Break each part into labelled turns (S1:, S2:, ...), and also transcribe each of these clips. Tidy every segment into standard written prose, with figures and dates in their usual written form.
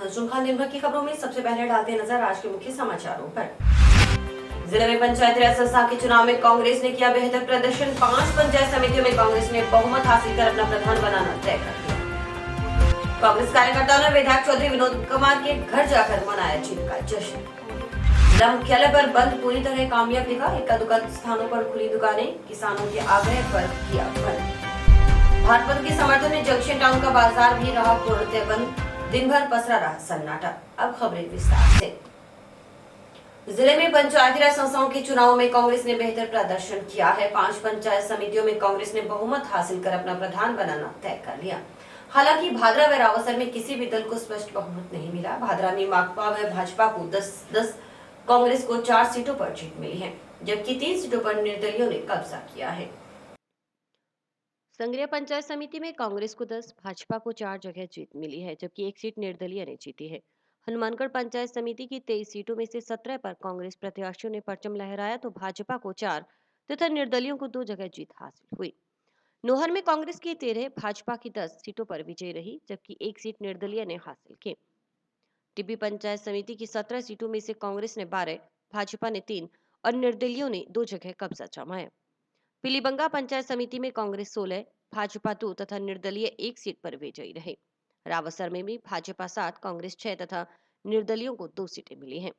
S1: नजरुल खान दिन भर की खबरों में सबसे पहले डालते हैं नजर आज के मुख्य समाचारों पर। जिले में पंचायती राज संस्था के चुनाव में कांग्रेस ने किया बेहतर प्रदर्शन। 5 पंचायत समितियों में कांग्रेस ने बहुमत हासिल कर अपना प्रधान बनाना तय कर लिया। कांग्रेस कार्यकर्ताओं ने विधायक चौधरी विनोद कुमार के घर जाकर मनाया जीत का जश्न। जिला मुख्यालय पर बंद पूरी तरह कामयाब दिखा। इक्का दुक्का स्थानों पर खुली दुकानें, किसानों के आग्रह पर किया बंद। भाजपा के समर्थन में जंक्शन टाउन का बाजार भी रहा पूर्णतः बंद। दिन भर पसरा रहा सन्नाटा। अब खबरें विस्तार से। जिले में पंचायती राज संस्थाओं के चुनाव में कांग्रेस ने बेहतर प्रदर्शन किया है। 5 पंचायत समितियों में कांग्रेस ने बहुमत हासिल कर अपना प्रधान बनाना तय कर लिया। हालांकि भादरा व रावसर में किसी भी दल को स्पष्ट बहुमत नहीं मिला। भादरा में माकपा व भाजपा को 10-10, कांग्रेस को 4 सीटों पर जीत मिली है, जबकि 3 सीटों पर निर्दलियों ने कब्जा किया है।
S2: संग्रिया पंचायत समिति में कांग्रेस को 10, भाजपा को 4 जगह जीत मिली है, जबकि 1 सीट निर्दलीय ने जीती है। हनुमानगढ़ पंचायत समिति की 23 सीटों में से 17 पर कांग्रेस प्रत्याशियों ने परचम लहराया तो भाजपा को 4 तथा निर्दलियों को 2 जगह जीत हासिल हुई। नोहर में कांग्रेस की 13, भाजपा की 10 सीटों पर विजय रही, जबकि 1 सीट निर्दलीय ने हासिल की। टिब्बी पंचायत समिति की 17 सीटों में से कांग्रेस ने 12, भाजपा ने 3 और निर्दलियों ने 2 जगह कब्जा जमाया। पीलीबंगा पंचायत समिति में कांग्रेस 16, भाजपा 2 तथा निर्दलीय 1 सीट पर विजयी रहे। रावसर में भी भाजपा 7, कांग्रेस 6 तथा निर्दलियों को 2 सीटें मिली हैं।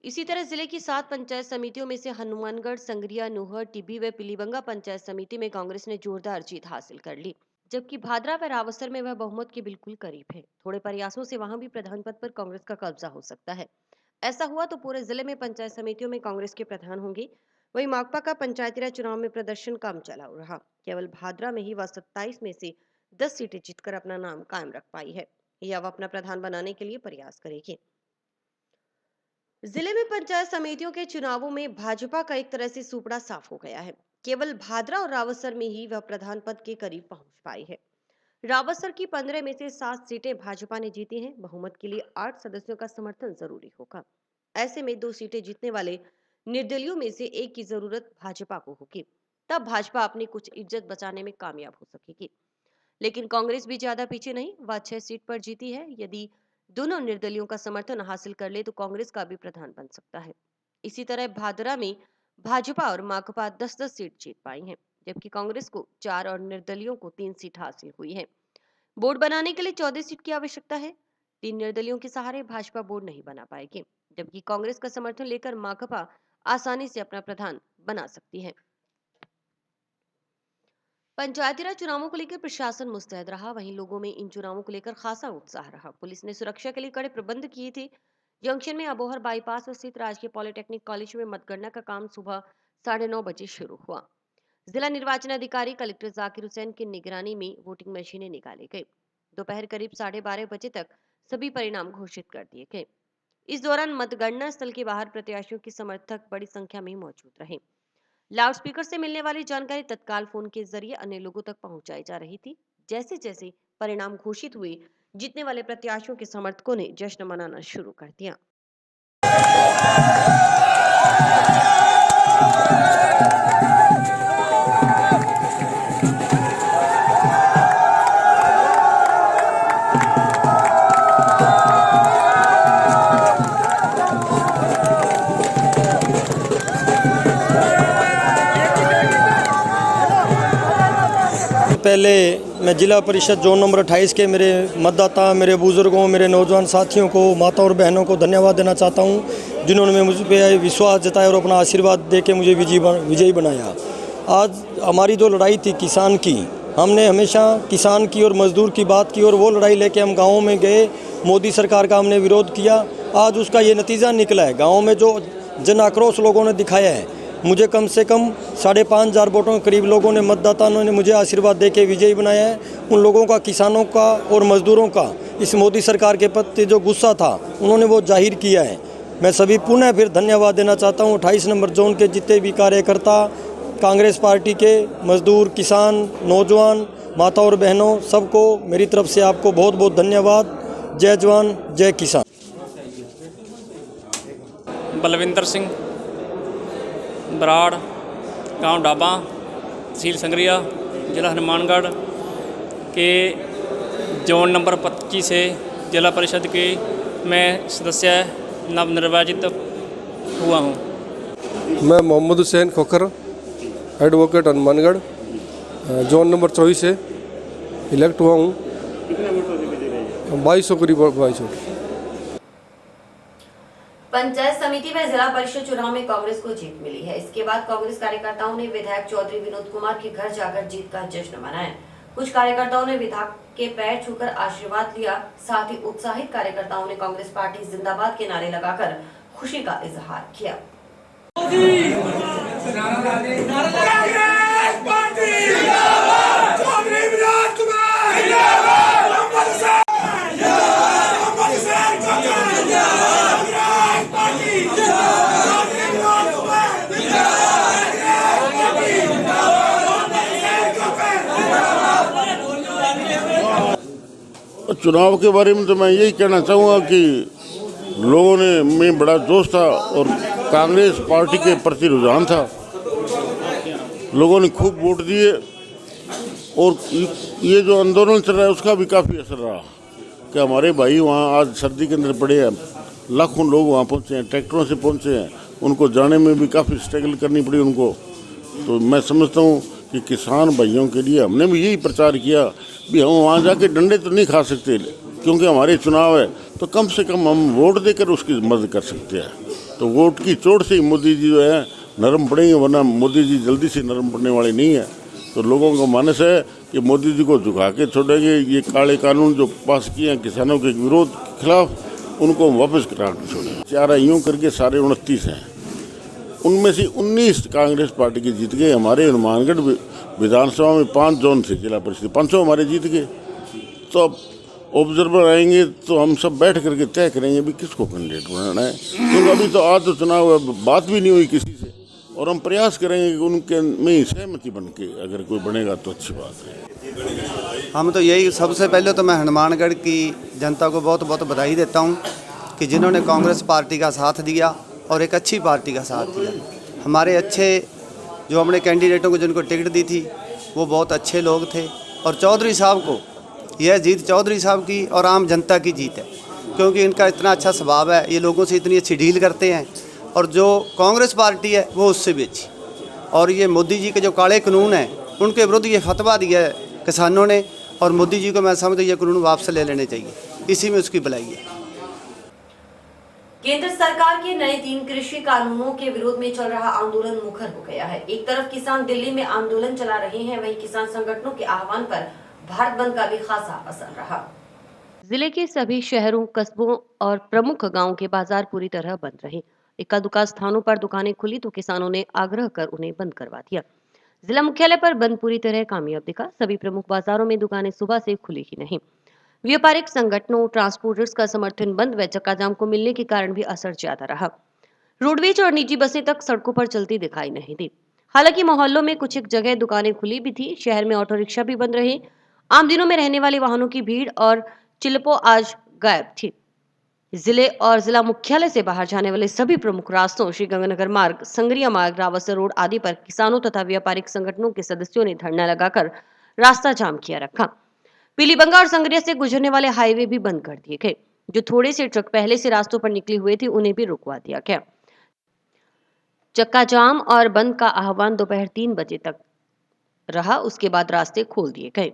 S2: इसी तरह जिले की 7 पंचायत समितियों में से हनुमानगढ़, संग्रिया, नोहर, टिब्बी व पीलीबंगा पंचायत समिति में कांग्रेस ने जोरदार जीत हासिल कर ली, जबकि भादरा व रावसर में वह बहुमत के बिल्कुल करीब है। थोड़े प्रयासों से वहां भी प्रधान पद पर कांग्रेस का कब्जा हो सकता है। ऐसा हुआ तो पूरे जिले में पंचायत समितियों में कांग्रेस के प्रधान होंगे। वहीं माकपा का पंचायती राज चुनाव में प्रदर्शन कम चला रहा। केवल भादरा में ही वह 27 में से 10 सीटें जीतकर अपना नाम कायम रख पाई है। यह वह अपना प्रधान बनाने के लिए प्रयास करेगी। जिले में पंचायत समितियों के चुनावों में भाजपा का एक तरह से सुपड़ा साफ हो गया है। केवल भादरा और रावसर में ही वह प्रधान पद के करीब पहुंच पाई है। रावसर की 15 में से 7 सीटें भाजपा ने जीती हैं। बहुमत के लिए 8 सदस्यों का समर्थन जरूरी होगा। ऐसे में 2 सीटें जीतने वाले निर्दलियों में से एक की जरूरत भाजपा को होगी। तब भाजपा अपनी कुछ इज्जत बचाने में कामयाब हो सकेगी। लेकिन कांग्रेस भी ज्यादा पीछे नहीं, वह 6 सीट पर जीती है। यदि दोनों निर्दलियों का समर्थन हासिल कर ले तो कांग्रेस का भी प्रधान बन सकता है। इसी तरह भादरा में भाजपा और माकपा 10-10 सीट जीत पाई हैं, जबकि कांग्रेस को 4 और निर्दलियों को 3 सीट हासिल हुई है। बोर्ड बनाने के लिए 14 सीट की आवश्यकता है। 3 निर्दलियों के सहारे भाजपा बोर्ड नहीं बना पाएगी, जबकि कांग्रेस का समर्थन लेकर माकपा आसानी से अपना प्रधान बना सकती है। पंचायती राज चुनावों को लेकर प्रशासन मुस्तैद रहा। वहीं लोगों में इन चुनावों को लेकर खासा उत्साह रहा। पुलिस ने सुरक्षा के लिए कड़े प्रबंध किए थे। जंक्शन में अबोहर बाईपास स्थित राजकीय पॉलिटेक्निक कॉलेज में मतगणना का काम सुबह 9:30 बजे शुरू हुआ। जिला निर्वाचन अधिकारी कलेक्टर जाकिर हुसैन की निगरानी में वोटिंग मशीनें निकाली गई। दोपहर करीब 12:30 बजे तक सभी परिणाम घोषित कर दिए गए। इस दौरान मतगणना स्थल के बाहर प्रत्याशियों के समर्थक बड़ी संख्या में मौजूद रहे। लाउडस्पीकर से मिलने वाली जानकारी तत्काल फोन के जरिए अन्य लोगों तक पहुंचाई जा रही थी। जैसे जैसे परिणाम घोषित हुए, जीतने वाले प्रत्याशियों के समर्थकों ने जश्न मनाना शुरू कर दिया।
S3: पहले मैं जिला परिषद जोन नंबर 28 के मेरे मतदाता, मेरे बुजुर्गों, मेरे नौजवान साथियों को, माता और बहनों को धन्यवाद देना चाहता हूं, जिन्होंने मुझ पर विश्वास जताया और अपना आशीर्वाद देके मुझे विजयी बनाया। आज हमारी जो लड़ाई थी किसान की, हमने हमेशा किसान की और मजदूर की बात की और वो लड़ाई लेके हम गाँव में गए। मोदी सरकार का हमने विरोध किया। आज उसका ये नतीजा निकला है। गाँव में जो जन आक्रोश लोगों ने दिखाया है, मुझे कम से कम 5,500 वोटों के करीब लोगों ने, मतदाताओं ने मुझे आशीर्वाद देके विजयी बनाया है। उन लोगों का, किसानों का और मजदूरों का इस मोदी सरकार के प्रति जो गुस्सा था, उन्होंने वो जाहिर किया है। मैं सभी पुनः फिर धन्यवाद देना चाहता हूँ। 28 नंबर जोन के जितने भी कार्यकर्ता, कांग्रेस पार्टी के, मजदूर, किसान, नौजवान, माता और बहनों, सबको मेरी तरफ से आपको बहुत बहुत धन्यवाद। जय जवान, जय किसान।
S4: बलविंदर सिंह, बराड़, गांव डाबा, तहसील संगरिया, जिला हनुमानगढ़ के जोन नंबर 25 से जिला परिषद के मैं सदस्य नवनिर्वाचित हुआ हूँ।
S5: मैं Mohammad Hussain Khokhar, advocate Hanumangarh, zone number 24 से इलेक्ट हुआ हूँ। 2200 करीब 2200।
S1: पंचायत समिति व जिला परिषद चुनाव में कांग्रेस को जीत मिली है। इसके बाद कांग्रेस कार्यकर्ताओं ने विधायक चौधरी विनोद कुमार के घर जाकर जीत का जश्न मनाया। कुछ कार्यकर्ताओं ने विधायक के पैर छूकर आशीर्वाद लिया। साथ ही उत्साहित कार्यकर्ताओं ने कांग्रेस पार्टी जिंदाबाद के नारे लगाकर खुशी का इजहार किया।
S6: चुनाव के बारे में तो मैं यही कहना चाहूँगा कि लोगों ने में बड़ा जोश था और कांग्रेस पार्टी के प्रति रुझान था। लोगों ने खूब वोट दिए और ये जो आंदोलन चल रहा है उसका भी काफ़ी असर रहा कि हमारे भाई वहाँ आज सर्दी के अंदर पड़े हैं, लाखों लोग वहाँ पहुँचे हैं, ट्रैक्टरों से पहुँचे हैं, उनको जाने में भी काफ़ी स्ट्रगल करनी पड़ी उनको। तो मैं समझता हूँ कि किसान भाइयों के लिए हमने भी यही प्रचार किया भी हम वहाँ जाके डंडे तो नहीं खा सकते क्योंकि हमारे चुनाव है, तो कम से कम हम वोट देकर उसकी मदद कर सकते हैं। तो वोट की चोट से ही मोदी जी जो है नरम पड़ेंगे, वरना मोदी जी जल्दी से नरम पड़ने वाले नहीं है। तो लोगों का मानस है कि मोदी जी को झुका के छोड़ेंगे। ये काले कानून जो पास किए हैं किसानों के विरोध के खिलाफ, उनको वापस करा के छोड़ेंगे। 4 यूँ करके सारे 29 हैं, उनमें से 19 कांग्रेस पार्टी के जीत गए। हमारे हनुमानगढ़ विधानसभा में 5 जोन थे जिला परिषद, 500 हमारे जीत गए। तो अब ऑब्जर्वर आएंगे तो हम सब बैठ करके तय करेंगे भी किसको कैंडिडेट बनाना है, क्योंकि अभी तो आज तो चुनाव बात भी नहीं हुई किसी से, और हम प्रयास करेंगे कि उनके में सहमति बन के अगर कोई बनेगा तो अच्छी बात है।
S7: हम तो यही, सबसे पहले तो मैं हनुमानगढ़ की जनता को बहुत बहुत बधाई देता हूँ कि जिन्होंने कांग्रेस पार्टी का साथ दिया और एक अच्छी पार्टी का साथ दिया। हमारे अच्छे जो हमने कैंडिडेटों को जिनको टिकट दी थी वो बहुत अच्छे लोग थे, और चौधरी साहब को यह जीत चौधरी साहब की और आम जनता की जीत है, क्योंकि इनका इतना अच्छा स्वभाव है, ये लोगों से इतनी अच्छी डील करते हैं, और जो कांग्रेस पार्टी है वो उससे भी अच्छी। और ये मोदी जी के जो काले कानून हैं उनके विरुद्ध ये फतवा दिया है किसानों ने, और मोदी जी को मैं समझता हूँ ये कानून वापस ले लेने चाहिए, इसी में उसकी भलाई है।
S1: केंद्र सरकार के नए 3 कृषि कानूनों के विरोध में चल रहा आंदोलन मुखर हो गया है। एक तरफ किसान दिल्ली में आंदोलन चला रहे हैं, वहीं किसान संगठनों के आह्वान पर भारत बंद का भी खासा असर रहा।
S2: जिले के सभी शहरों, कस्बों और प्रमुख गांवों के बाजार पूरी तरह बंद रहे। इक्का दुक्का स्थानों पर दुकानें खुली तो किसानों ने आग्रह कर उन्हें बंद करवा दिया। जिला मुख्यालय पर बंद पूरी तरह कामयाब दिखा। सभी प्रमुख बाजारों में दुकानें सुबह से खुली ही नहीं। व्यापारिक संगठनों, ट्रांसपोर्टर्स का समर्थन बंद व चक्काजाम को मिलने के कारण भी असर ज्यादा रहा। रोडवेज और निजी बसें तक सड़कों पर चलती दिखाई नहीं दी। हालांकि मोहल्लों में कुछ एक जगह दुकानें खुली भी थी। शहर में ऑटो रिक्शा भी बंद रहे। आम दिनों में रहने वाले वाहनों की भीड़ और चिल्पो आज गायब थी। जिले और जिला मुख्यालय से बाहर जाने वाले सभी प्रमुख रास्तों, श्री गंगानगर मार्ग, संगरिया मार्ग, रावसर रोड आदि पर किसानों तथा व्यापारिक संगठनों के सदस्यों ने धरना लगाकर रास्ता जाम किया रखा। पीलीबंगा और संगरिया से गुजरने वाले हाईवे भी बंद कर दिए गए। जो थोड़े से ट्रक पहले से रास्तों पर निकले हुए थे उन्हें भी रुकवा दिया गया। चक्का जाम और बंद का आह्वान दोपहर 3 बजे तक रहा। उसके बाद रास्ते खोल दिए गए।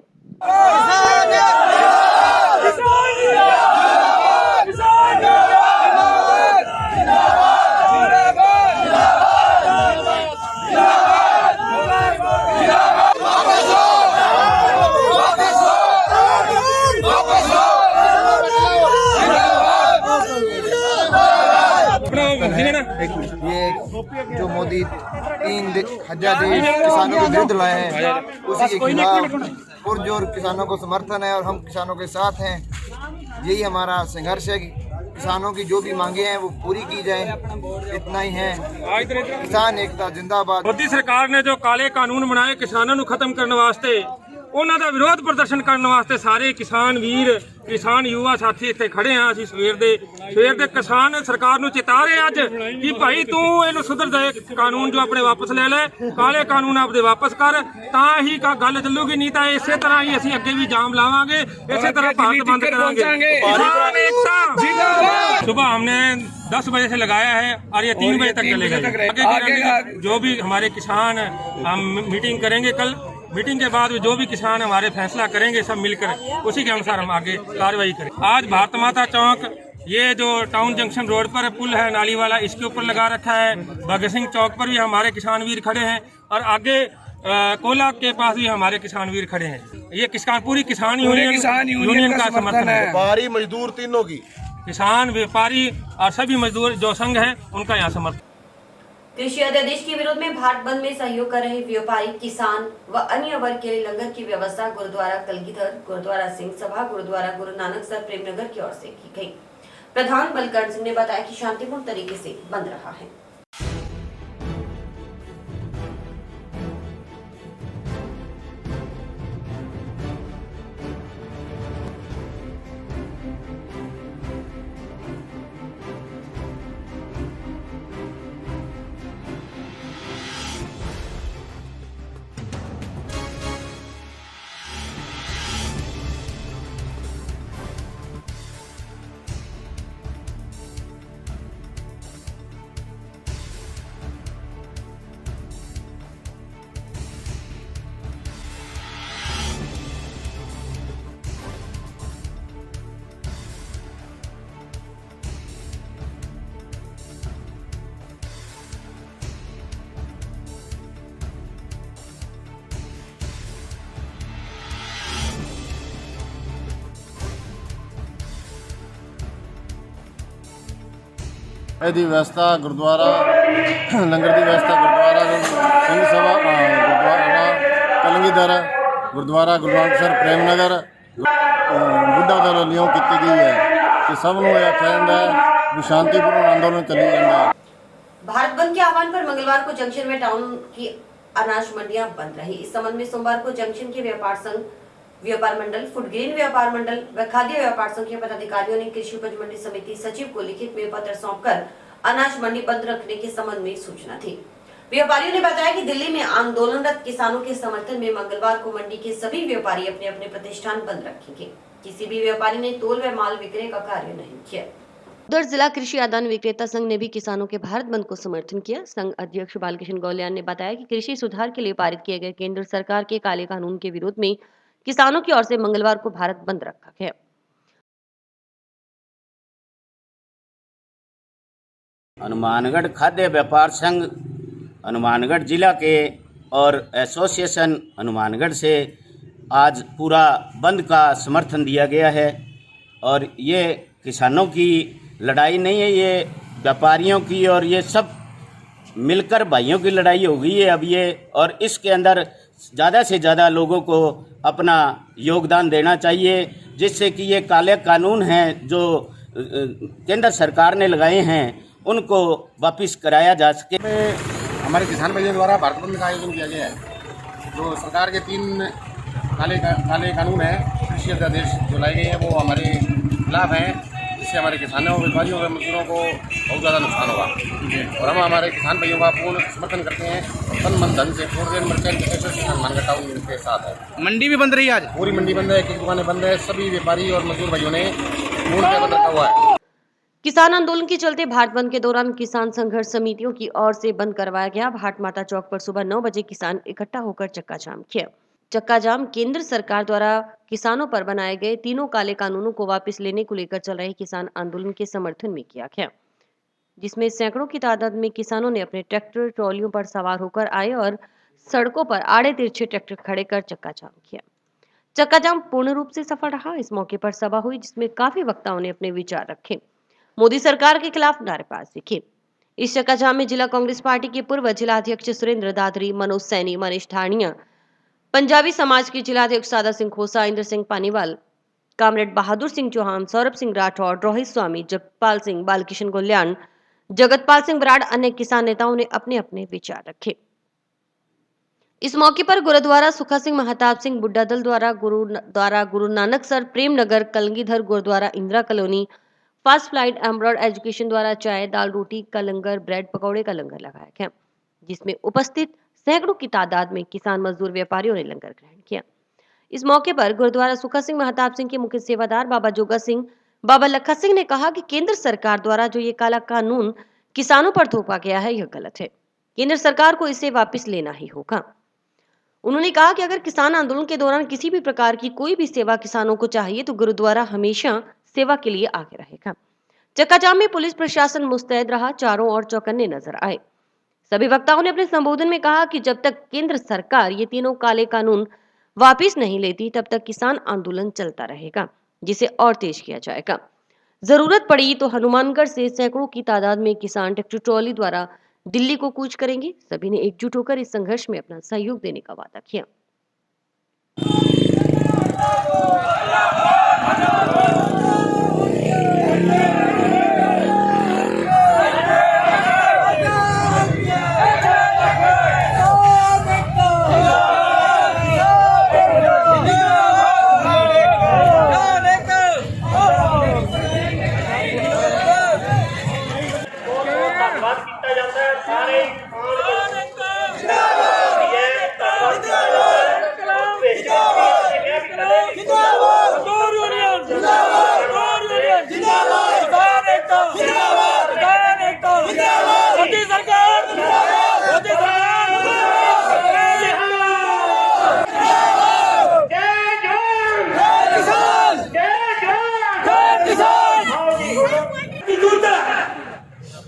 S8: ये जो मोदी 3,000 किसानों के विरुद्ध लाए हैं उसी के खिलाफ पुरजोर किसानों को समर्थन है और हम किसानों के साथ हैं। यही हमारा संघर्ष है कि किसानों की जो भी मांगे हैं वो पूरी की जाए, इतना ही है। किसान एकता जिंदाबाद।
S9: मोदी सरकार ने जो काले कानून बनाए किसानों को खत्म करने वास्ते ਉਹਨਾਂ ਦਾ ਵਿਰੋਧ ਪ੍ਰਦਰਸ਼ਨ ਕਰਨ ਵਾਸਤੇ ਸਾਰੇ ਕਿਸਾਨ ਵੀਰ ਕਿਸਾਨ ਯੁਵਾ ਸਾਥੀ ਇੱਥੇ ਖੜੇ ਆ। ਅਸੀਂ ਸਵੇਰ ਦੇ ਕਿਸਾਨ ਸਰਕਾਰ ਨੂੰ ਚੇਤਾ ਰਹੇ ਅੱਜ ਕਿ ਭਾਈ ਤੂੰ ਇਹਨੂੰ ਸੁਧਰ ਦੇ, ਕਾਨੂੰਨ ਜੋ ਆਪਣੇ ਵਾਪਸ ਲੈ ਲੈ, ਕਾਲੇ ਕਾਨੂੰਨ ਆਪਦੇ ਵਾਪਸ ਕਰ, ਤਾਂ ਹੀ ਗੱਲ ਚੱਲੂਗੀ। ਨਹੀਂ ਤਾਂ ਇਸੇ ਤਰ੍ਹਾਂ ਹੀ ਅਸੀਂ ਅੱਗੇ ਵੀ ਜਾਮ ਲਾਵਾਂਗੇ, ਇਸੇ तरह भारत बंद कराएंगे। किसान एकता सुबह हमने 10 बजे से लगाया है और ये 3 बजे तक चलेगा। आगे जो भी हमारे किसान हम मीटिंग करेंगे कल, मीटिंग के बाद जो भी किसान हमारे फैसला करेंगे सब मिलकर उसी के अनुसार हम आगे कार्रवाई करें। आज भारत माता चौक, ये जो टाउन जंक्शन रोड पर पुल है नाली वाला, इसके ऊपर लगा रखा है। भगत सिंह चौक पर भी हमारे किसान वीर खड़े हैं और आगे कोला के पास भी हमारे किसान वीर खड़े हैं। ये पूरी किसान यूनियन का समर्थन है।
S6: व्यापारी मजदूर तीनों की,
S9: किसान व्यापारी और सभी मजदूर जो संघ है उनका यहाँ समर्थन।
S1: कृषि अध्यादेश के विरोध में भारत बंद में सहयोग कर रहे व्यापारी, किसान व अन्य वर्ग के लिए लंगर की व्यवस्था गुरुद्वारा कलगीधर, गुरुद्वारा सिंह सभा, गुरुद्वारा गुरु नानक सर प्रेमनगर की ओर से की गई। प्रधान बलकरण सिंह ने बताया कि शांतिपूर्ण तरीके से बंद रहा है।
S6: ਇਹਦੀ व्यवस्था गुरुद्वारा लंगर की व्यवस्था गुरुद्वारा सिंह सभा, गुरुद्वारा कलगीधर, गुरुद्वारा गुरु नानक सर प्रेमनगर, बुढ़ा दल वालों की गई है कि सबनों यह कहना है कि शांतिपूर्ण आंदोलन चली जाता है।
S1: भारत बंद के आह्वान पर मंगलवार को जंक्शन में टाउन की अनाज मंडियां बंद रही। इस संबंध में सोमवार को जंक्शन के व्यापार संघ, व्यापार मंडल, फूड ग्रेन व्यापार मंडल व खाद्य व्यापार संघ के पदाधिकारियों ने कृषि उपज मंडी समिति सचिव को लिखित में पत्र सौंपकर अनाज मंडी बंद रखने के संबंध में सूचना थी। व्यापारियों ने बताया कि दिल्ली में आंदोलनरत किसानों के समर्थन में मंगलवार को मंडी के सभी व्यापारी अपने अपने प्रतिष्ठान बंद रखेंगे। किसी भी व्यापारी ने तोल व माल विक्रय का कार्य नहीं किया।
S2: उधर जिला कृषि आदान विक्रेता संघ ने भी किसानों के भारत बंद को समर्थन किया। संघ अध्यक्ष बालकृष्ण गौलियान ने बताया कि कृषि सुधार के लिए पारित किए गए केंद्र सरकार के काले कानून के विरोध में किसानों की ओर से मंगलवार को भारत बंद रखा गया।
S10: हनुमानगढ़ खाद्य व्यापार संघ हनुमानगढ़ जिला के और एसोसिएशन हनुमानगढ़ से आज पूरा बंद का समर्थन दिया गया है। और ये किसानों की लड़ाई नहीं है, ये व्यापारियों की और ये सब मिलकर भाइयों की लड़ाई हो गई है अब ये। और इसके अंदर ज़्यादा से ज़्यादा लोगों को अपना योगदान देना चाहिए, जिससे कि ये काले कानून हैं जो केंद्र सरकार ने लगाए हैं उनको वापस कराया जा सके।
S11: हमारे किसान भाइयों द्वारा भारत बंद का आयोजन किया गया है। जो सरकार के 3 काले कानून हैं, कृषि अध्यादेश जो लाए गए हैं वो हमारे खिलाफ हैं, जिससे हमारे किसानों व्यापारियों और मजदूरों को बहुत ज़्यादा नुकसान होगा। और हम हमारे किसान भाइयों का पूर्ण समर्थन करते हैं। तन मन धन से food merchant association Hanumangarh town के साथ है।
S10: मंडी भी बंद रही आज,
S11: पूरी मंडी बंद है, एक दुकानें बंद है, सभी व्यापारी और मजदूर भाइयों ने पूर्ण बंद रखा हुआ है।
S2: किसान आंदोलन के चलते भारत बंद के दौरान किसान संघर्ष समितियों की ओर से बंद करवाया गया। भारत माता चौक पर सुबह 9 बजे किसान इकट्ठा होकर चक्का जाम किया। चक्का जाम केंद्र सरकार द्वारा किसानों पर बनाए गए 3 काले कानूनों को वापस लेने को लेकर चल रहे किसान आंदोलन के समर्थन में किया गया, जिसमें सैकड़ों की तादाद में किसानों ने अपने ट्रैक्टर ट्रॉलियों पर सवार होकर आए और सड़कों पर आड़े तिरछे ट्रैक्टर खड़े कर चक्का जाम किया। चक्का जाम पूर्ण रूप से सफल रहा। इस मौके पर सभा हुई, जिसमें काफी वक्ताओं ने अपने विचार रखे, मोदी सरकार के खिलाफ नारेबाजी की। इस चक्का जाम में जिला कांग्रेस पार्टी के पूर्व जिलाध्यक्ष सुरेंद्र दादरी, मनोज सैनी, मनीष ठानिया, पंजाबी समाज के जिलाध्यक्ष सादा सिंह खोसा, इंद्र सिंह पानीवाल, कामरेड बहादुर सिंह चौहान, सौरभ सिंह राठौर, रोहित स्वामी, जगपाल सिंह, बालकृष्ण गोल्यान, जगतपाल सिंह बराड़, अन्य किसान नेताओं ने अपने अपने विचार रखे। इस मौके पर गुरुद्वारा सुखा सिंह महताब सिंह बुड्ढा दल द्वारा Guru Nanak Sar Prem Nagar Kalgidhar Gurudwara Indira colony first flight एम्ब्रॉयड एजुकेशन द्वारा चाय दाल रोटी का लंगर ब्रेड पकौड़े का लंगर लगाया गया, जिसमें उपस्थित सैकड़ों की तादाद में किसान मजदूर व्यापारियों ने लंगर ग्रहण किया। इस मौके पर गुरुद्वारा सुखा सिंह महताब सिंह के मुख्य सेवादार बाबा जोगा सिंह बाबा लखा सिंह ने कहा कि केंद्र सरकार द्वारा जो ये काला कानून किसानों पर थोपा गया है यह गलत है, केंद्र सरकार को इसे वापस लेना ही होगा। उन्होंने कहा कि अगर किसान आंदोलन के दौरान किसी भी प्रकार की कोई भी सेवा किसानों को चाहिए तो गुरुद्वारा हमेशा सेवा के लिए आगे रहेगा। चक्काजाम में पुलिस प्रशासन मुस्तैद रहा, चारों ओर चौकन्ने नजर आए। सभी वक्ताओं ने अपने संबोधन में कहा कि जब तक केंद्र सरकार ये तीनों काले कानून वापस नहीं लेती तब तक किसान आंदोलन चलता रहेगा, जिसे और तेज किया जाएगा। जरूरत पड़ी तो हनुमानगढ़ से सैकड़ों की तादाद में किसान ट्रैक्टर ट्रॉली द्वारा दिल्ली को कूच करेंगे। सभी ने एकजुट होकर इस संघर्ष में अपना सहयोग देने का वादा किया।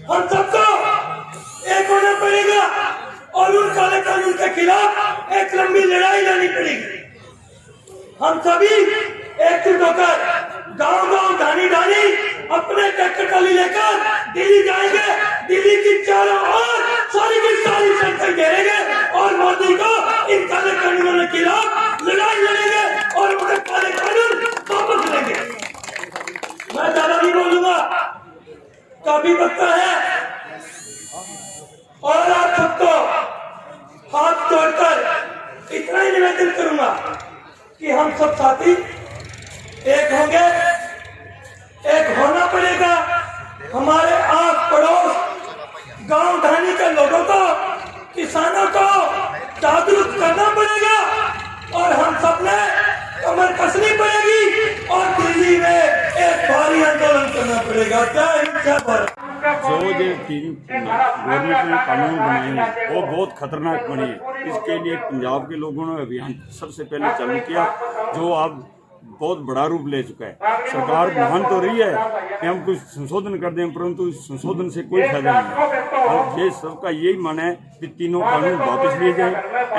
S12: हम सबको एक होना पड़ेगा और उन काले कानून के खिलाफ एक लंबी लड़ाई लड़नी पड़ेगी। हम सभी एकजुट होकर गांव-गांव धानी-धानी अपने ट्रैक्टर ट्रॉली लेकर दिल्ली जाएंगे। दिल्ली की चारों ओर सारी की सारी सड़कें घेरेंगे और मोदी को इन काले कानूनों के खिलाफ लड़ाई लड़ेंगे और उनके काले कानून वापस लेंगे। मैं ज्यादा नहीं बोलूंगा, काफी वक्त है और आप सबको हाथ जोड़कर इतना ही निवेदन करूंगा कि हम सब साथी एक होंगे, एक होना पड़ेगा। हमारे आस पड़ोस गांव धानी के लोगों को, किसानों को जागरूक करना पड़ेगा और हम सब ने कमर कसनी पड़ेगी और दिल्ली में एक भारी आंदोलन करना पड़ेगा। क्या
S13: जो गवर्नमेंट ने कानून बनाए हैं वो बहुत खतरनाक बने हैं। इसके लिए पंजाब के लोगों ने अभियान सबसे पहले चालू किया, जो अब बहुत बड़ा रूप ले चुका है। सरकार मान तो रही है कि हम कुछ संशोधन कर दें, परंतु इस संशोधन से कोई फायदा नहीं है। और ये सबका यही मन है कि तीनों कानून वापस लिए जाए,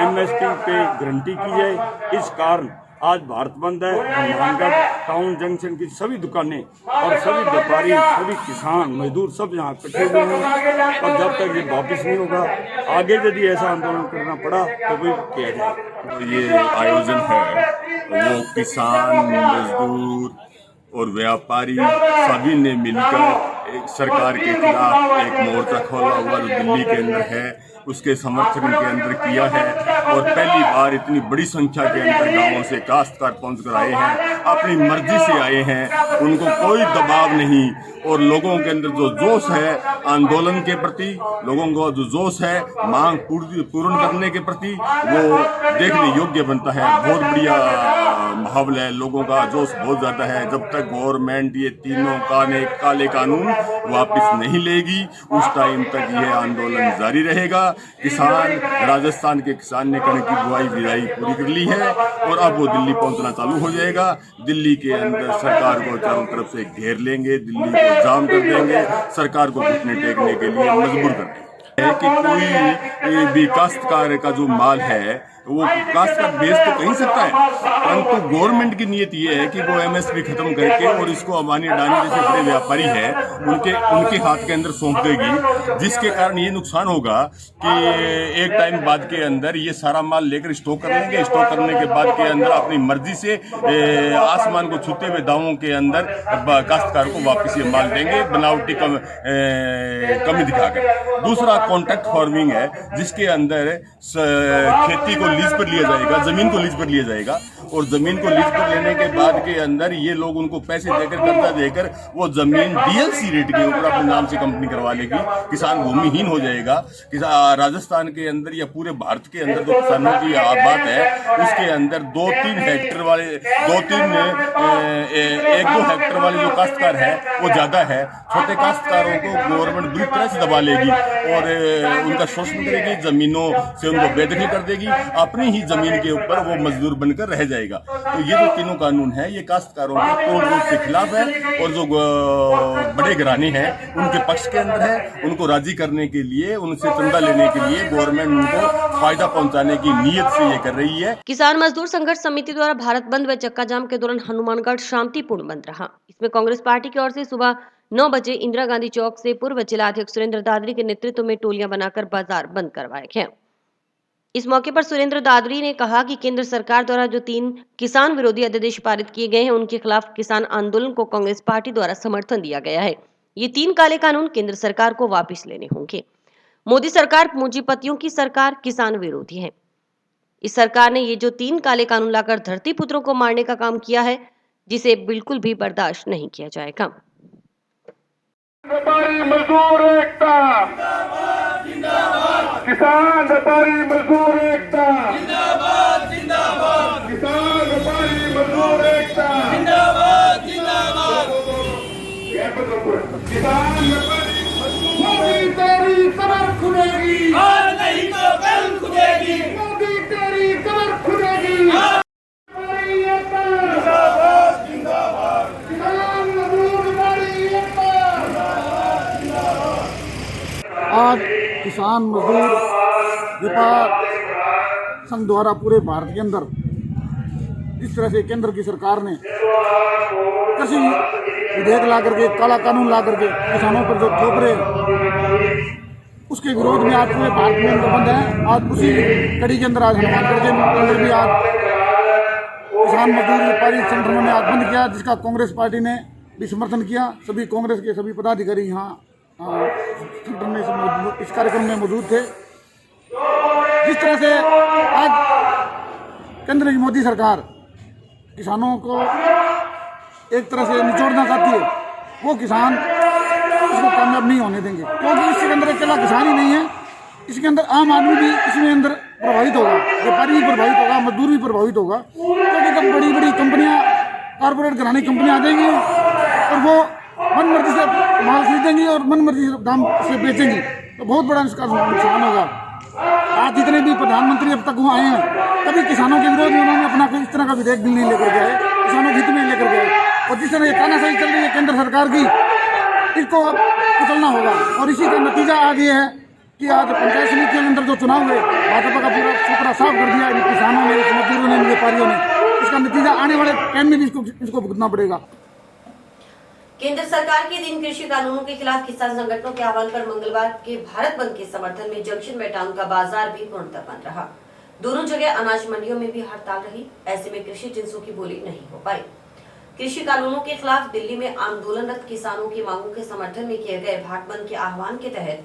S13: MSP पे गारंटी की जाए। इस कारण आज भारत बंद है। हनुमानगढ़ टाउन जंक्शन की सभी दुकानें और सभी व्यापारी, सभी किसान मजदूर सब यहाँ इकट्ठे हुए हैं और जब तक ये वापस नहीं होगा, आगे यदि ऐसा आंदोलन करना पड़ा तो भी किया जाए।
S14: तो ये आयोजन है वो किसान, मजदूर और व्यापारी सभी ने मिलकर सरकार के खिलाफ एक मोर्चा खोला हुआ जो दिल्ली के अंदर है, उसके समर्थन के अंदर किया है। और पहली बार इतनी बड़ी संख्या के अंदर गांवों से काश्तकार पहुंचकर आए हैं, अपनी मर्जी से आए हैं, उनको कोई दबाव नहीं। और लोगों के अंदर जो जोश है आंदोलन के प्रति, लोगों को जो जोश है मांग पूर्ण करने के प्रति, वो देखने योग्य बनता है। बहुत बढ़िया माहौल है, लोगों का जोश बहुत ज़्यादा है। जब तक गवर्नमेंट ये तीनों काले कानून वापस नहीं लेगी उस टाइम तक यह आंदोलन जारी रहेगा। किसान, राजस्थान के किसान ने कणक की बुआई बिजाई पूरी कर ली है और अब वो दिल्ली पहुंचना चालू हो जाएगा। दिल्ली के अंदर सरकार को चारों तरफ से घेर लेंगे, दिल्ली को जाम कर देंगे, सरकार को घुटने टेकने के लिए मजबूर कर देंगे। है कि कोई भी काश्तकार का जो माल है वो काश्तकार बेच तो कहीं सकता है, परंतु गवर्नमेंट की नीयत ये है कि वो MSP खत्म करके और इसको अंबानी अडानी जैसे बड़े व्यापारी हैं उनके हाथ के अंदर सौंप देगी, जिसके कारण ये नुकसान होगा कि एक टाइम बाद के अंदर ये सारा माल लेकर स्टॉक कर लेंगे। स्टॉक करने के बाद के अंदर अपनी मर्जी से आसमान को छूते हुए दावों के अंदर काश्तकार को वापस ये माल देंगे, बनावटी कमी दिखाकर। दूसरा कॉन्ट्रैक्ट फार्मिंग है, जिसके अंदर खेती को लीज पर लिया जाएगा, जमीन को लीज पर लिया जाएगा और जमीन को लीज पर लेने के बाद के अंदर ये लोग उनको पैसे देकर, कर्जा देकर वो जमीन डीएलसी रेट के ऊपर अपने नाम से कंपनी करवा लेगी। किसान भूमिहीन हो जाएगा। राजस्थान के अंदर या पूरे भारत के अंदर जो किसानों की बात है उसके अंदर 2-3 हेक्टेयर वाले 1-2 हेक्टेयर वाले जो काश्तकार है वो ज्यादा है। छोटे काश्तकारों को गवर्नमेंट बुरी तरह से दबा लेगी और उनका शोषण करेगी, जमीनों से उनको बेदखल कर देगी, अपनी ही जमीन के ऊपर वो मजदूर बनकर रह जाएगा। तो ये जो तीनों कानून है ये काश्तकारों के पूर्ण रूप से खिलाफ है और जो बड़े घराने हैं उनके पक्ष के अंदर है। उनको राजी करने के लिए, उनसे चंदा लेने के लिए गवर्नमेंट उनको फायदा पहुंचाने की नीयत से ये कर रही है।
S2: किसान मजदूर संघर्ष समिति द्वारा भारत बंद व चक्का जाम के दौरान हनुमानगढ़ शांतिपूर्ण बंद रहा। इसमें कांग्रेस पार्टी की ओर से सुबह 9 बजे इंदिरा गांधी चौक से पूर्व जिला अध्यक्ष सुरेंद्र दादरी के नेतृत्व में टोलियां बनाकर बाजार बंद करवाए गए। इस मौके पर सुरेंद्र दादरी ने कहा कि केंद्र सरकार द्वारा जो 3 किसान विरोधी अध्यादेश पारित किए गए हैं उनके खिलाफ किसान आंदोलन को कांग्रेस पार्टी द्वारा समर्थन दिया गया है। ये 3 काले कानून केंद्र सरकार को वापस लेने होंगे। मोदी सरकार पूंजीपतियों की सरकार, किसान विरोधी है। इस सरकार ने ये जो 3 काले कानून लाकर धरती पुत्रों को मारने का काम किया है, जिसे बिल्कुल भी बर्दाश्त नहीं किया जाएगा।
S15: व्यापारी मजदूर एकता जिंदाबाद, किसान व्यापारी मजदूर एकता जिंदाबाद, जिंदाबाद, किसान व्यापारी मजदूर एकता जिंदाबाद, जिंदाबाद, किसान व्यापारी मोदी तेरी कमर खुलेगी, आज नहीं तो कल खुलेगी, मोदी तेरी कमर खुलेगी, जिंदाबाद, जिंदाबाद, किसान मजदूर व्यापारी एकता।
S16: आज किसान मजदूर व्यापार संघ द्वारा पूरे भारत के अंदर इस तरह से केंद्र की सरकार ने कृषि विधेयक ला करके, काला कानून ला करके किसानों पर जो थोप रहे उसके विरोध में आज पूरे भारत में अंदर बंद है। आज उसी कड़ी के अंदर आज हनुमानगढ़ के अंदर भी आज किसान मजदूर व्यापारी संगठनों ने आज बंद किया, जिसका कांग्रेस पार्टी ने भी समर्थन किया। सभी कांग्रेस के सभी पदाधिकारी यहाँ संगठन में इस कार्यक्रम में मौजूद थे। जिस तरह से आज केंद्र की मोदी सरकार किसानों को एक तरह से निचोड़ना चाहती है, वो किसान इसको कामयाब नहीं होने देंगे, क्योंकि इसके अंदर अकेला किसान ही नहीं है, इसके अंदर आम आदमी भी इसमें अंदर प्रभावित होगा, व्यापारी भी प्रभावित होगा, मजदूर भी प्रभावित होगा। क्योंकि जब बड़ी बड़ी कंपनियां, कारपोरेट घराने कंपनियां आ जाएंगी और वो मन मर्जी से माल खरीदेंगी और मन मर्जी से दाम से बेचेंगी, तो बहुत बड़ा इसका नुकसान होगा। आज जितने भी प्रधानमंत्री अब तक वहाँ आए हैं, कभी किसानों के विरोध में उन्होंने अपना कोई इस तरह का विधेयक बिल नहीं लेकर गए, किसानों के हित में लेकर गए। और जिस तरह ये तानाशाही चल रही है केंद्र सरकार की, इसको अब कुचलना होगा। और इसी का नतीजा आज ये है कि आज पंचायत समिति के अंदर जो चुनाव हुए, भाजपा का पूरा सुपड़ा साफ कर दिया इन किसानों ने, इस मजदूरों ने, व्यापारियों ने। इसका नतीजा आने वाले टाइम में भी इसको भुगतना पड़ेगा।
S1: केंद्र सरकार के 3 कृषि कानूनों के खिलाफ किसान संगठनों के आह्वान पर मंगलवार के भारत बंद के समर्थन में जंक्शन में टाउन का बाजार भी पूर्णतः बंद रहा। दोनों जगह अनाज मंडियों में भी हड़ताल रही। ऐसे में कृषि जिन्सों की बोली नहीं हो पाई। कृषि कानूनों के खिलाफ दिल्ली में आंदोलनरत किसानों की मांगों के समर्थन में किए गए भारत बंद के आह्वान के तहत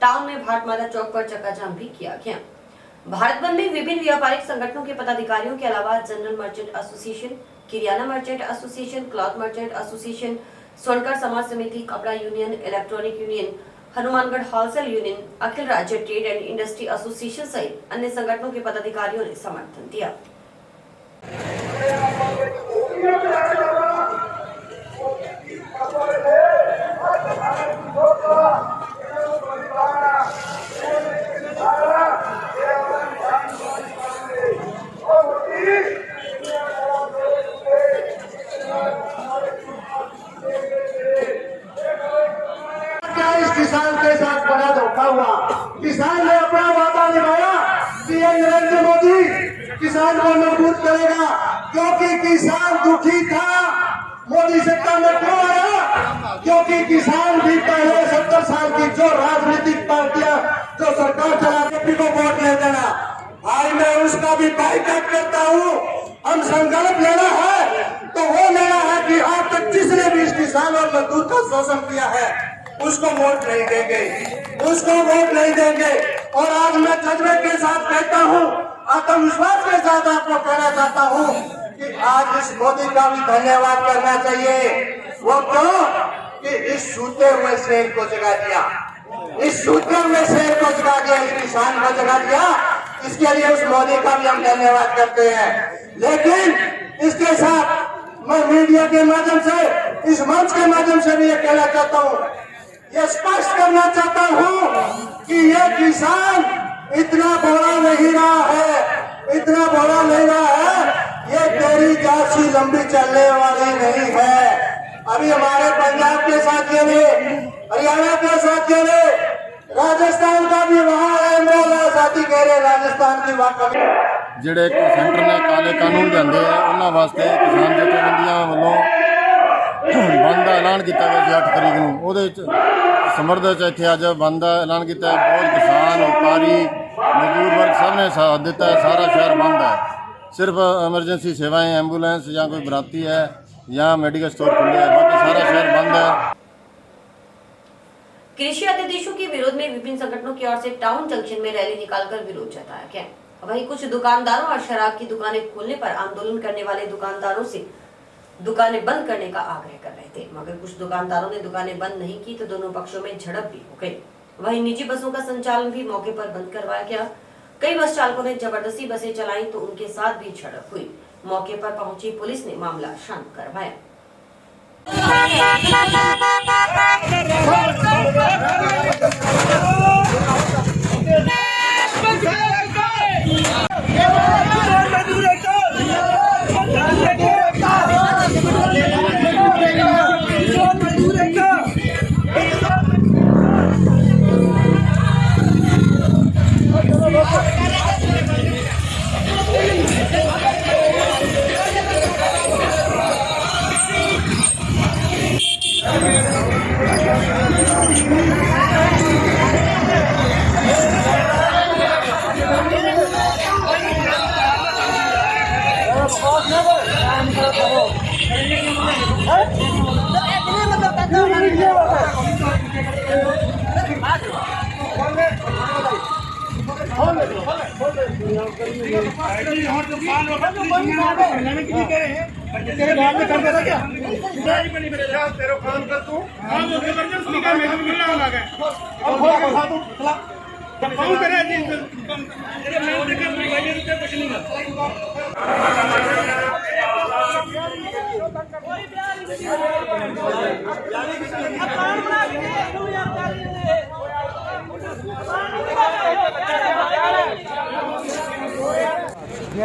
S1: टाउन में भारत माता चौक पर चक्का जाम भी किया गया। भारत बंद में विभिन्न व्यापारिक संगठनों के पदाधिकारियों के अलावा general merchant association, kiryana merchant association, cloth merchant association, Swarnkar समाज समिति, कपड़ा union, electronic union, Hanumangarh wholesale union, अखिल राज्य ट्रेड एंड इंडस्ट्री एसोसिएशन सहित अन्य संगठनों के पदाधिकारियों ने समर्थन दिया।
S15: किसान के साथ बड़ा धोखा हुआ। किसान ने अपना वादा निभाया कि नरेंद्र मोदी किसान को मजबूत करेगा, क्योंकि किसान दुखी था। मोदी सत्ता में क्यों आया? क्योंकि किसान भी पहले 70 साल की जो राजनीतिक पार्टियां जो सरकार चलाती को वोट नहीं देना। आज मैं उसका भी बाइकआउट करता हूँ। हम संकल्प लेना है तो वो लेना है कि आज तक जिसने भी इस किसान और मजदूर का शोषण किया है उसको वोट नहीं देंगे, उसको वोट नहीं देंगे। और आज मैं जज्बे के साथ कहता हूँ, आत्मविश्वास के साथ आपको कहना चाहता हूँ कि आज इस मोदी का भी धन्यवाद करना चाहिए। वो क्यों कि इस सूते हुए शेर को जगा दिया, इस सूते हुए शेर को जगा दिया, इस किसान को जगा दिया। इसके लिए उस मोदी का भी हम धन्यवाद करते हैं। लेकिन इसके साथ मैं मीडिया के माध्यम से, इस मंच के माध्यम से भी ये कहना चाहता हूँ, ये स्पष्ट करना चाहता हूँ कि ये किसान इतना बड़ा नहीं रहा है, इतना बड़ा नहीं रहा है। ये तेरी जासी लंबी चलने वाली नहीं है। अभी हमारे पंजाब के साथियों ने, हरियाणा के साथियों ने, राजस्थान का भी वहाँ है, मोला साथी कह रहे राजस्थान की वहाँ कमी।
S5: ਜਿਹੜੇ ਸੈਂਟਰ ਨੇ ਕਾਲੇ ਕਾਨੂੰਨ ਲਿਆਂਦੇ ਆ ਉਹਨਾਂ ਵਾਸਤੇ ਕਿਸਾਨ ਜਥੇਬੰਦੀਆਂ ਵੱਲੋਂ ਬੰਦ ਦਾ ਐਲਾਨ ਕੀਤਾ ਗਿਆ ਸੀ 8 ਤਰੀਕ ਨੂੰ। ਉਹਦੇ ਵਿੱਚ ਸਮਰਥਨ ਚ ਇੱਥੇ ਅੱਜ ਬੰਦ ਦਾ ਐਲਾਨ ਕੀਤਾ ਹੈ। ਬਹੁਤ ਕਿਸਾਨ, ਵਪਾਰੀ, ਮਜ਼ਦੂਰ ਵਰਗ ਸਭ ਨੇ ਸਾਥ ਦਿੱਤਾ ਹੈ। ਸਾਰਾ ਸ਼ਹਿਰ ਬੰਦ ਹੈ। सिर्फ एमरजेंसी सेवाएं, एम्बुलेंस या कोई बराती है या मेडिकल स्टोर खुले हैं, बाकी सारा शहर बंद है।
S1: कृषि अध्यादेशों के विरोध में विभिन्न संगठनों की ओर से टाउन जंक्शन में रैली निकालकर विरोध जताया गया। वहीं कुछ दुकानदारों और शराब की दुकानें खोलने पर आंदोलन करने वाले दुकानदारों से दुकानें बंद करने का आग्रह कर रहे थे, मगर कुछ दुकानदारों ने दुकानें बंद नहीं की तो दोनों पक्षों में झड़प भी हो गई। वहीं निजी बसों का संचालन भी मौके पर बंद करवाया गया। कई बस चालकों ने जबरदस्ती बसें चलाई तो उनके साथ भी झड़प हुई। मौके पर पहुंची पुलिस ने मामला शांत करवाया।
S15: तेरे बाद में कर देता क्या? तेरे काम कर तू इमरजेंसी का मेरे मिलना लगा है। अब खा तू चला काम करे तेरे मेरे के भाई रुपए कुछ नहीं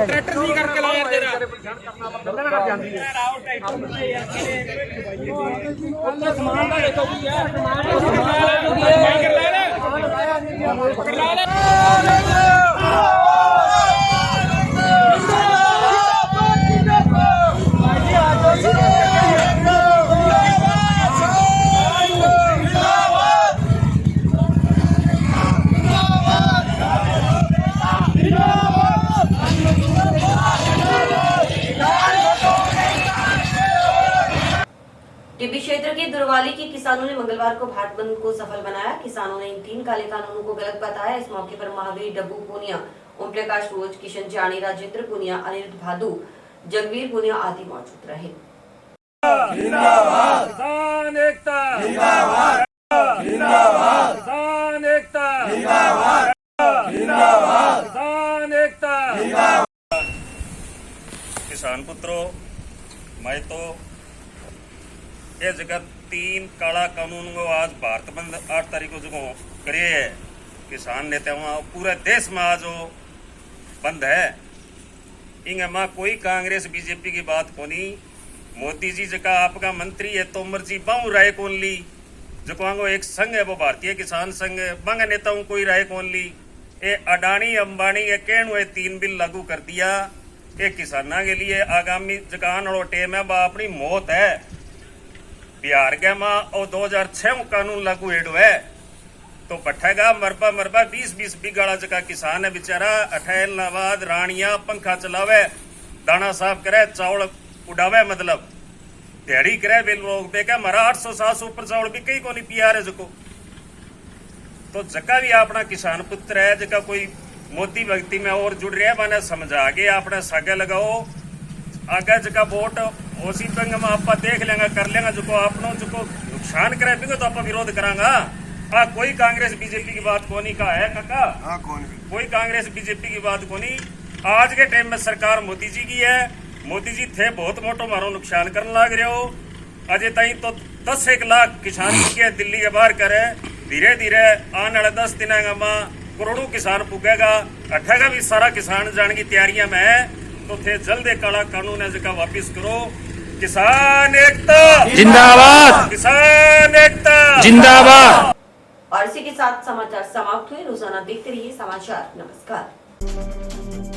S15: ट्रैक्टर नहीं करके लाया तेरा सामान का देखो
S1: टिब्बी क्षेत्र के दुरवाली के किसानों ने मंगलवार को भारत बंद को सफल बनाया। किसानों ने इन 3 काले कानूनों को गलत बताया। इस मौके पर महावीर डब्बू पूनिया, ओम प्रकाश रोज, किशन जानी, राजेंद्र पूनिया, अनिरुद्ध भादु, जगवीर पूनिया आदि मौजूद रहे।
S9: किसान एकता जिंदाबाद, जिंदाबाद, किसान एकता जिंदाबाद, जिंदाबाद, किसान एकता जिंदाबाद।
S17: किसान पुत्रों, मैं तो ये जगह 3 काला कानून को आज भारत बंद 8 तारीख को जो करे है किसान नेताओं पूरे देश में आज बंद है। इंगे माँ कोई कांग्रेस बीजेपी की बात कोनी। मोदी जी जका आपका मंत्री है तोमर जी बाऊ राय कौन ली, जो एक संघ है वो भारतीय किसान संघ है, बंग नेताओं कोई राय कौन ली। ये अडानी अंबानी ये कहण हुए 3 बिल लागू कर दिया। ये किसाना के लिए आगामी जकान और टेम है बा अपनी मौत है। बिहार के माँ और 2006 कानून लागू हेडो है तो बैठेगा मरबा 20 बिगाड़ा जगह किसान है बेचारा। अठैलनाबाद रानिया पंखा चलावे, दाना साफ करे, चावल उड़ावे, मतलब दिहाड़ी करे बिल लोग बेका मरा 800-700 ऊपर चावल भी कई को नहीं पिया रहे जको। तो जका भी अपना किसान पुत्र है, जका कोई मोदी भक्ति में और जुड़ रहा है, मैंने समझा के अपने सागे लगाओ, आगे जका वोट उसी पंग में आप देख लेंगे, कर लेंगे, जो अपनों जो नुकसान करे भी तो आप विरोध करांगा। कोई कांग्रेस बीजेपी की बात को नहीं कहा है काका, कोई कांग्रेस बीजेपी की बात को नहीं। आज के टाइम में सरकार मोदी जी की है, मोदी जी थे बहुत मोटो मारो नुकसान करने लग रहे हो। अजय ताई तो 10-1 लाख किसान के दिल्ली के बाहर करे, धीरे धीरे आने वाले 10 दिन में करोड़ों किसान पुगेगा। अठेगा भी सारा किसान जाने की तैयारियां में है, तो थे जल्द काला कानून है जगह वापिस करो। किसान एकता
S9: जिंदाबाद,
S17: किसान एकता
S9: जिंदाबाद।
S1: और इसी के साथ समाचार समाप्त हुए। रोजाना देखते रहिए समाचार। नमस्कार।